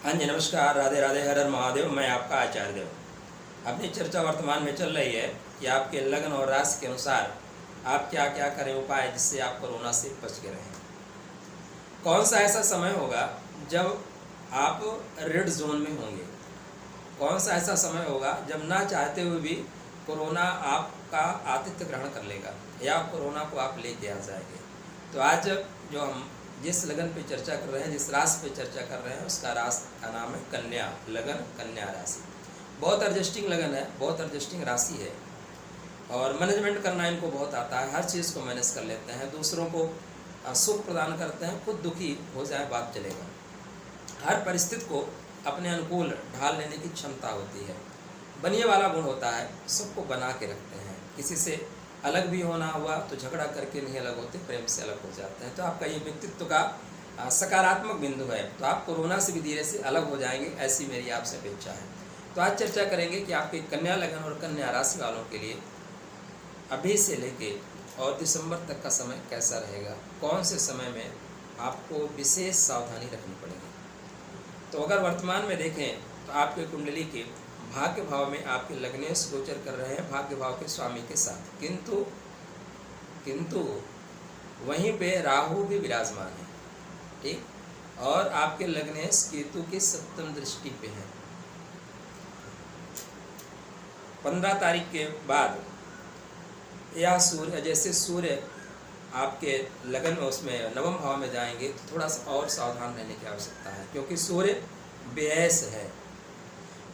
हाँ जी, नमस्कार, राधे राधे, हर हर महादेव। मैं आपका आचार्य देव। अपनी चर्चा वर्तमान में चल रही है कि आपके लग्न और राशि के अनुसार आप क्या क्या करें उपाय जिससे आप कोरोना से बच के रहें। कौन सा ऐसा समय होगा जब आप रेड जोन में होंगे? कौन सा ऐसा समय होगा जब ना चाहते हुए भी कोरोना आपका आतिथ्य ग्रहण कर लेगा या कोरोना को आप लेके आ जाएंगे? तो आज जो हम जिस लगन पे चर्चा कर रहे हैं, जिस राशि पे चर्चा कर रहे हैं, उसका राशि का नाम है कन्या लगन, कन्या राशि। बहुत एडजस्टिंग लगन है, बहुत एडजस्टिंग राशि है और मैनेजमेंट करना इनको बहुत आता है। हर चीज़ को मैनेज कर लेते हैं, दूसरों को सुख प्रदान करते हैं, खुद दुखी हो जाए बात चलेगा। हर परिस्थिति को अपने अनुकूल ढाल लेने की क्षमता होती है। बनिए वाला गुण होता है, सबको बना के रखते हैं। किसी से अलग भी होना हुआ तो झगड़ा करके नहीं अलग होते, प्रेम से अलग हो जाते हैं। तो आपका ये व्यक्तित्व का सकारात्मक बिंदु है, तो आप कोरोना से भी धीरे से अलग हो जाएंगे, ऐसी मेरी आपसे अपेक्षा है। तो आज चर्चा करेंगे कि आपके कन्या लगन और कन्या राशि वालों के लिए अभी से लेके और दिसंबर तक का समय कैसा रहेगा, कौन से समय में आपको विशेष सावधानी रखनी पड़ेगी। तो अगर वर्तमान में देखें तो आपके कुंडली के भाग्य भाव में आपके लग्नेश गोचर कर रहे हैं, भाग्य भाव के स्वामी के साथ, किंतु वहीं पे राहु भी विराजमान है, ठीक। और आपके लग्नेश केतु की सप्तम दृष्टि पे है। 15 तारीख के बाद यह सूर्य, जैसे सूर्य आपके लगन में उसमें नवम भाव में जाएंगे तो थोड़ा सा और सावधान रहने की आवश्यकता है, क्योंकि सूर्य व्ययस है।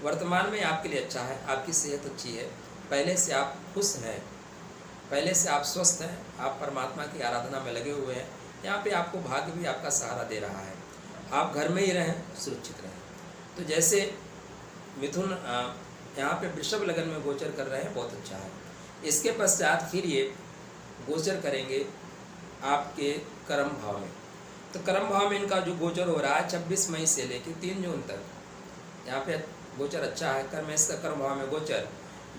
वर्तमान में आपके लिए अच्छा है, आपकी सेहत अच्छी है, पहले से आप खुश हैं, पहले से आप स्वस्थ हैं, आप परमात्मा की आराधना में लगे हुए हैं। यहाँ पे आपको भाग्य भी आपका सहारा दे रहा है। आप घर में ही रहें, सुरक्षित रहें। तो जैसे मिथुन यहाँ पे वृषभ लगन में गोचर कर रहे हैं, बहुत अच्छा है। इसके पश्चात फिर ये गोचर करेंगे आपके कर्म भाव में। तो कर्म भाव में इनका जो गोचर हो रहा है 26 मई से लेकर 3 जून तक, यहाँ पे गोचर अच्छा है। कर्मेश का कर्म भाव में गोचर,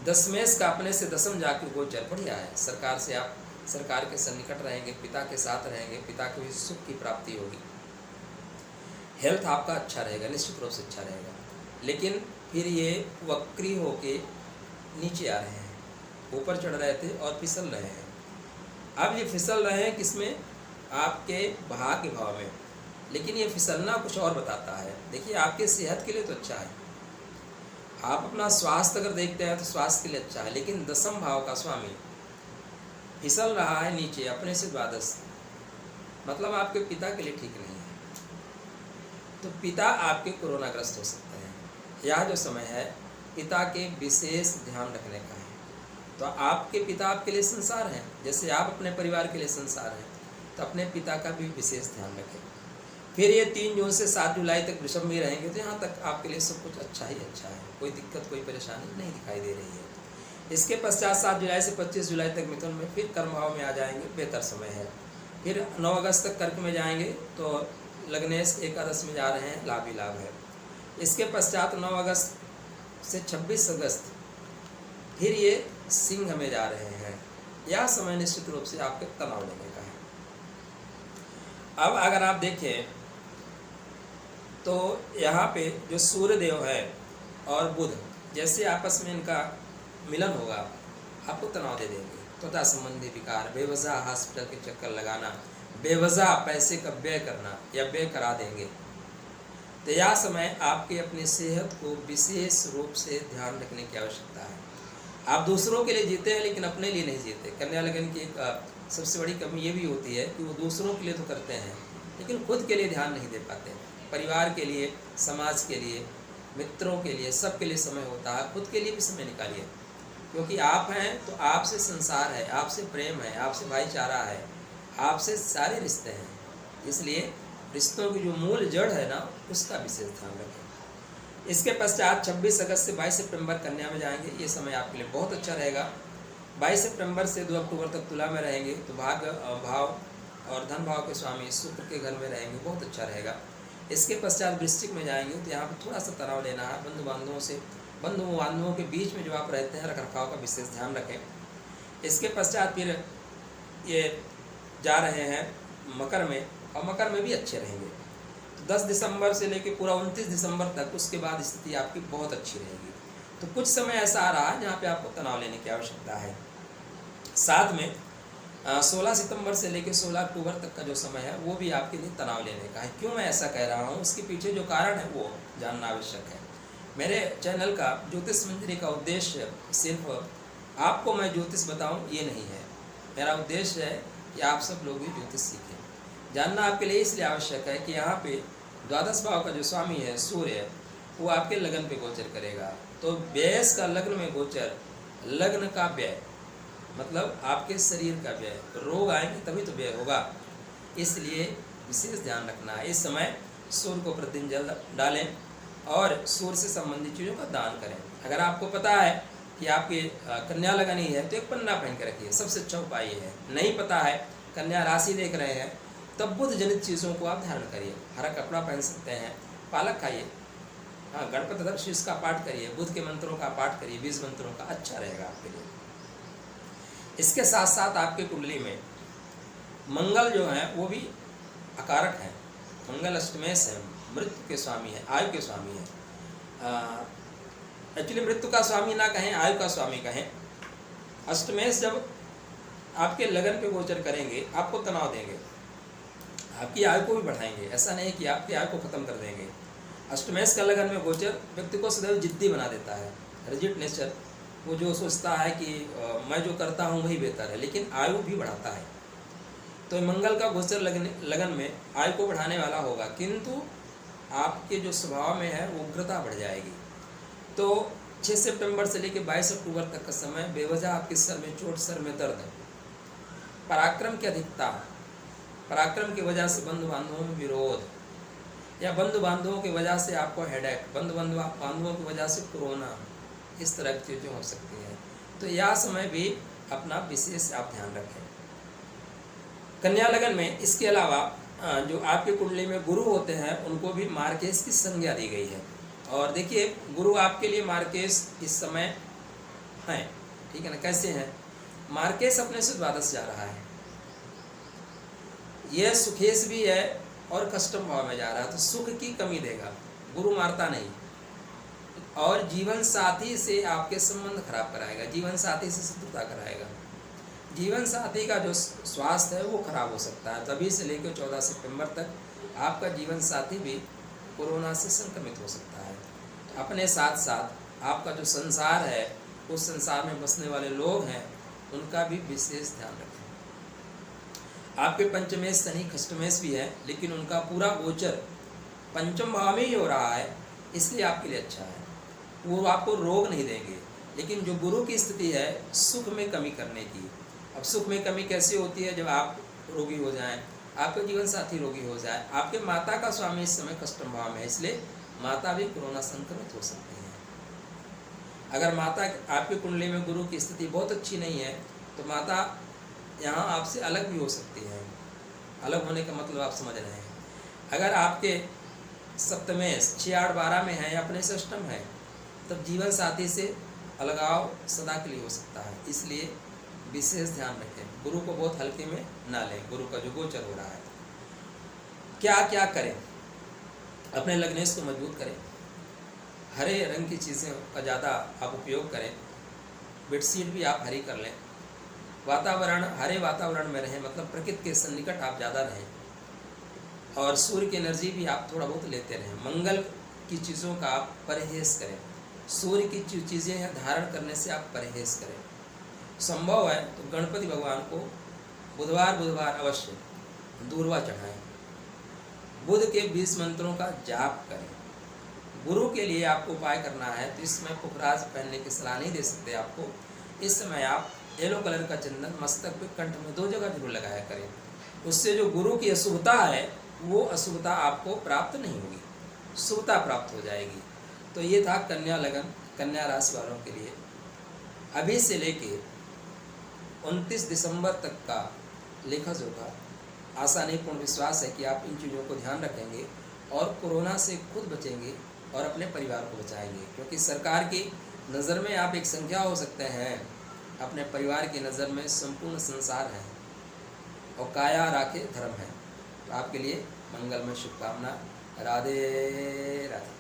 दशमेश का अपने से दसम जाके गोचर बढ़िया है। सरकार से आप सरकार के सन्निकट रहेंगे, पिता के साथ रहेंगे, पिता के भी सुख की प्राप्ति होगी। हेल्थ आपका अच्छा रहेगा, निश्चित रूप से अच्छा रहेगा। लेकिन फिर ये वक्री होके नीचे आ रहे हैं, ऊपर चढ़ रहे थे और फिसल रहे हैं। अब ये फिसल रहे हैं किसमें? आपके भाग्य भाव में। लेकिन ये फिसलना कुछ और बताता है। देखिए, आपके सेहत के लिए तो अच्छा है, आप अपना स्वास्थ्य अगर देखते हैं तो स्वास्थ्य के लिए अच्छा है, लेकिन दसम भाव का स्वामी फिसल रहा है नीचे अपने से द्वादश, मतलब आपके पिता के लिए ठीक नहीं है। तो पिता आपके कोरोनाग्रस्त हो सकते हैं। यह जो समय है पिता के विशेष ध्यान रखने का है। तो आपके पिता आपके लिए संसार हैं, जैसे आप अपने परिवार के लिए संसार हैं, तो अपने पिता का भी विशेष ध्यान रखें। फिर ये 3 जून से 7 जुलाई तक वृषभ में रहेंगे, तो यहाँ तक आपके लिए सब कुछ अच्छा ही अच्छा है, कोई दिक्कत कोई परेशानी नहीं दिखाई दे रही है। इसके पश्चात 7 जुलाई से 25 जुलाई तक मिथुन में, फिर कर्म भाव में आ जाएंगे, बेहतर समय है। फिर 9 अगस्त तक कर्क में जाएंगे, तो लग्नेश एकादश में जा रहे हैं, लाभ ही लाभ है। इसके पश्चात 9 अगस्त से 26 अगस्त फिर ये सिंह में जा रहे हैं। यह समय निश्चित रूप से आपके तनाव लेने का है। अब अगर आप देखें तो यहाँ पे जो सूर्य देव है और बुध, जैसे आपस में इनका मिलन होगा, आपको तनाव दे देंगे। त्वचा संबंधी विकार, बेवजह हॉस्पिटल के चक्कर लगाना, बेवजह पैसे का व्यय करना या व्यय करा देंगे। तो यह समय आपके अपनी सेहत को विशेष रूप से ध्यान रखने की आवश्यकता है। आप दूसरों के लिए जीते हैं लेकिन अपने लिए नहीं जीते। कन्या लगन की एक सबसे बड़ी कमी ये भी होती है कि वो दूसरों के लिए तो करते हैं लेकिन खुद के लिए ध्यान नहीं दे पाते। परिवार के लिए, समाज के लिए, मित्रों के लिए, सबके लिए समय होता है, खुद के लिए भी समय निकालिए, क्योंकि आप हैं तो आपसे संसार है, आपसे प्रेम है, आपसे भाईचारा है, आपसे सारे रिश्ते हैं। इसलिए रिश्तों की जो मूल जड़ है ना, उसका विशेष ध्यान रखें। इसके पश्चात 26 अगस्त से 22 सितंबर कन्या में जाएंगे। ये समय आपके लिए बहुत अच्छा रहेगा। 22 सितंबर से 2 अक्टूबर तक तुला में रहेंगे, तो भाग्य भाव और धन भाव के स्वामी शुक्र के घर में रहेंगे, बहुत अच्छा रहेगा। इसके पश्चात वृश्चिक में जाएंगे, तो यहाँ पर थोड़ा सा तनाव लेना है। बंधु बांधवों के बीच में जो आप रहते हैं, रख रखाव का विशेष ध्यान रखें। इसके पश्चात फिर ये जा रहे हैं मकर में, और मकर में भी अच्छे रहेंगे। 10 दिसंबर से लेकर पूरा 29 दिसंबर तक, उसके बाद स्थिति आपकी बहुत अच्छी रहेगी। तो कुछ समय ऐसा आ रहा है जहाँ पे आपको तनाव लेने की आवश्यकता है। साथ में 16 सितंबर से लेकर 16 अक्टूबर तक का जो समय है वो भी आपके लिए तनाव लेने का है। क्यों मैं ऐसा कह रहा हूँ, उसके पीछे जो कारण है वो जानना आवश्यक है। मेरे चैनल का ज्योतिष मंजरी का उद्देश्य सिर्फ आपको मैं ज्योतिष बताऊँ ये नहीं है। मेरा उद्देश्य है कि आप सब लोग भी ज्योतिष सीखें। जानना आपके लिए इसलिए आवश्यक है कि यहाँ पे द्वादश भाव का जो स्वामी है सूर्य, वो आपके लगन पे गोचर करेगा। तो व्यय का लग्न में गोचर, लग्न का व्यय मतलब आपके शरीर का व्यय, रोग आएंगे तभी तो व्यय होगा, इसलिए विशेष ध्यान रखना है। इस समय सूर्य को प्रतिदिन जल डालें और सूर्य से संबंधित चीज़ों का दान करें। अगर आपको पता है कि आपकी कन्या लगन ही है तो एक पन्ना पहन के रखिए, सबसे अच्छा उपाय ये है। नहीं पता है, कन्या राशि देख रहे हैं, तब बुध जनित चीज़ों को आप धारण करिए। हरा कपड़ा पहन सकते हैं, पालक खाइए, हाँ गणपति दक्ष का पाठ करिए, बुध के मंत्रों का पाठ करिए, 20 मंत्रों का, अच्छा रहेगा आपके लिए। इसके साथ साथ आपके कुंडली में मंगल जो है वो भी अकारक है। मंगल अष्टमेश है, मृत्यु के स्वामी है, आयु के स्वामी है। एक्चुअली मृत्यु का स्वामी ना कहें, आयु का स्वामी कहें। अष्टमेश जब आपके लगन पे गोचर करेंगे आपको तनाव देंगे, आपकी आयु को भी बढ़ाएंगे। ऐसा नहीं कि आपकी आयु को खत्म कर देंगे। अष्टमेश का लगन में गोचर व्यक्ति को सदैव जिद्दी बना देता है, रिजिड नेचर। वो जो सोचता है कि मैं जो करता हूँ वही बेहतर है, लेकिन आयु भी बढ़ाता है। तो मंगल का गोचर लगन में आयु को बढ़ाने वाला होगा, किंतु आपके जो स्वभाव में है वो उग्रता बढ़ जाएगी। तो 6 सितंबर से लेकर 22 अक्टूबर तक का समय बेवजह आपके सर में चोट, सर में दर्द, पराक्रम की अधिकता, पराक्रम की वजह से बंधु बांधवों में विरोध, या बंधु बांधवों की वजह से आपको हेडेक, बंधु बांधवों की वजह से कोरोना, इस तरह की चीज़ें हो सकती हैं। तो यह समय भी अपना विशेष आप ध्यान रखें। कन्या लगन में इसके अलावा जो आपके कुंडली में गुरु होते हैं उनको भी मार्केश की संज्ञा दी गई है। और देखिए गुरु आपके लिए मार्केश इस समय हैं, ठीक है ना। कैसे हैं? मार्केश अपने से द्वादश जा रहा है, यह सुखेश भी है और कष्टम भाव में जा रहा है, तो सुख की कमी देगा, गुरु मारता नहीं। और जीवन साथी से आपके संबंध खराब कराएगा, जीवन साथी से शत्रुता कराएगा, जीवन साथी का जो स्वास्थ्य है वो खराब हो सकता है। तभी से लेकर 14 सितंबर तक आपका जीवन साथी भी कोरोना से संक्रमित हो सकता है। अपने साथ साथ आपका जो संसार है, उस संसार में बसने वाले लोग हैं, उनका भी विशेष ध्यान रखें। आपके पंचमेश शनि खष्टमेश भी है, लेकिन उनका पूरा गोचर पंचम भाव में ही हो रहा है, इसलिए आपके लिए अच्छा है। वो आपको रोग नहीं देंगे, लेकिन जो गुरु की स्थिति है सुख में कमी करने की। अब सुख में कमी कैसे होती है? जब आप रोगी हो जाएं, आपके जीवन साथी रोगी हो जाए, आपके माता का स्वामी इस समय कष्टम भाव में है, इसलिए माता भी कोरोना संक्रमित हो सकती है। अगर माता आपकी कुंडली में गुरु की स्थिति बहुत अच्छी नहीं है तो माता यहाँ आपसे अलग भी हो सकती है। अलग होने का मतलब आप समझ रहे हैं। अगर आपके सप्तमेश 6, 8, 12 में है या अपने से अष्टम है, तब जीवन साथी से अलगाव सदा के लिए हो सकता है, इसलिए विशेष ध्यान रखें। गुरु को बहुत हल्के में ना लें, गुरु का जो गोचर हो रहा है। क्या क्या करें? अपने लग्नेश को मजबूत करें, हरे रंग की चीज़ें का ज़्यादा आप उपयोग करें, बेडशीट भी आप हरी कर लें, वातावरण हरे वातावरण में रहें, मतलब प्रकृति के सन्निकट आप ज़्यादा रहें, और सूर्य की एनर्जी भी आप थोड़ा बहुत लेते रहें। मंगल की चीज़ों का आप परहेज करें, सूर्य की जो चीज़ें हैं धारण करने से आप परहेज करें। संभव है तो गणपति भगवान को बुधवार अवश्य दूर्वा चढ़ाएं, बुध के 20 मंत्रों का जाप करें। गुरु के लिए आपको उपाय करना है तो इस समय पुखराज पहनने की सलाह नहीं दे सकते आपको। इस समय आप येलो कलर का चंदन मस्तक पे, कंठ में 2 जगह जरूर लगाया करें। उससे जो गुरु की अशुभता है वो अशुभता आपको प्राप्त नहीं होगी, शुभता प्राप्त हो जाएगी। तो ये था कन्या लगन, कन्या राशि वालों के लिए। अभी से लेके 29 दिसंबर तक का लेखा जोखा, आशा नहीं पूर्ण विश्वास है कि आप इन चीज़ों को ध्यान रखेंगे और कोरोना से खुद बचेंगे और अपने परिवार को बचाएंगे। क्योंकि सरकार की नज़र में आप एक संख्या हो सकते हैं, अपने परिवार की नज़र में संपूर्ण संसार है, और काया राखे धर्म है। तो आपके लिए मंगलमय शुभकामना। राधे राधे।